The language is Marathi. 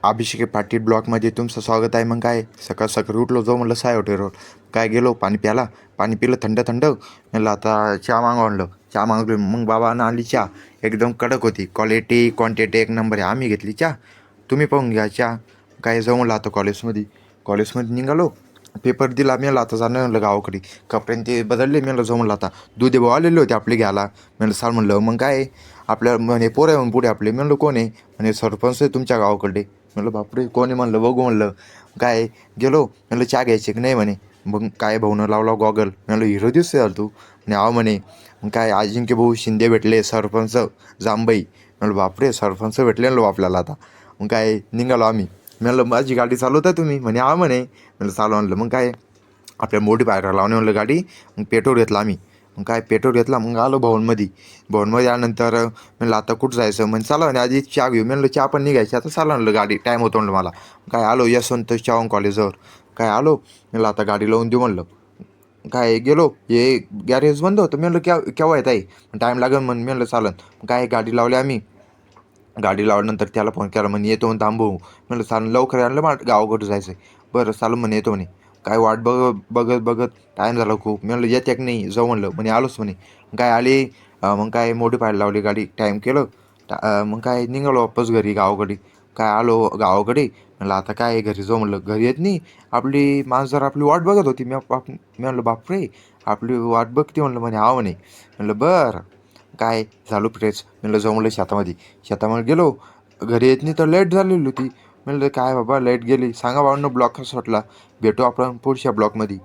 अभिषेक पाटील ब्लॉकमध्ये तुमचं स्वागत आहे. मग काय सकाळ सकाळी उठलो, जाऊ म्हणलं साय हॉटेलवर. काय गेलो, पाणी प्याला, पाणी पिलं थंड थंड. म्हणलं आता चहा मागवा म्हणलं. चहा मागवली. मग बाबानं आणली चहा, एकदम कडक होती. क्वालिटी क्वांटिटी एक नंबर आहे. आम्ही घेतली चहा, तुम्ही पाहून घ्या चहा. काय जाऊ म्हणलं आता कॉलेजमध्ये निघालो. पेपर दिला. मी आता जाणं म्हणलं गावाकडे. कपड्यान ते बदलले. मी म्हणलं जाऊ म्हणलं आता. दुधे भाऊ आलेले होते आपले घ्यायला. म्हणलं साल म्हणलं. मग काय आपल्या म्हणे पोरं येऊन पुढे आपले. म्हणलं कोण आहे? म्हणे सरपंच आहे तुमच्या गावाकडे. म्हणलं बापरे कोण आहे? म्हणलं बघू म्हणलं. काय गेलो. म्हणलं चहा घ्यायची की नाही म्हणे. मग काय भाऊनं लावला गॉगल. म्हणलं हिरो दिसतोय यार तू. म्हणे आव म्हणे. मग काय अजिंक्य भाऊ शिंदे भेटले, सरपंच जांभई. म्हणलं बापरे सरपंच भेटले म्हणलं आपल्याला आता. मग काय निघालो आम्ही. म्हणलं माझी गाडी चालवता तुम्ही? म्हणे हा म्हणे. म्हणलं चालू आणलं. मग काय आपल्या मोठी बाहेर लावणे म्हणलं गाडी. मग पेट्रोल घेतला आम्ही. मग काय पेट्रोल घेतला. मग आलो भवनमध्ये आल्यानंतर म्हणलं आता कुठं जायचं? म्हणजे चला म्हणे आधी चहा घेऊ. म्हणलं चहा पण निघायची आता, चला म्हणलं गाडी टाईम होतो म्हणलं मला. काय आलो यशवंत चव्हाण कॉलेजवर. काय आलो. म्हणलं आता गाडी लावून देऊ म्हणलं. काय गेलो. हे गॅरेज बंद होतं. म्हणलं केव्हा येत आहे? टाईम लागेल म्हणलं चालन. काय गाडी लावली आम्ही. गाडी लावल्यानंतर त्याला फोन केला. म्हणे येतो म्हणून थांबू. म्हणलं चालन लवकर आणलं मला गावाकडं जायचं आहे. बरं चालू म्हणे येतो म्हणे. काय वाट बघत टाईम झाला खूप. मी म्हणलं येते की नाही जाऊ म्हणलं. म्हणे आलोच म्हणे. काय आले. मग काय मॉडिफाय लावली गाडी, टाईम केलं. मग काय निघालो वापस घरी गावाकडे. काय आलो गावाकडे. म्हणलं आता काय घरी जाऊ म्हणलं. घरी येत नाही. आपली माणसं आपली वाट बघत होती. मी म्हणलं बापरे आपली वाट बघते म्हणलं. म्हणे हा म्हणे. म्हणलं बरं. काय झालो फ्रेश. म्हणलं जाऊ म्हणलं शेतामध्ये गेलो. घरी येत नाही तर लाईट झालेली होती. म्हणलं काय बाबा लाईट गेली. सांगा भावांनो ब्लॉक कसा वाटला. भेटू आपण पुढच्या ब्लॉकमध्ये.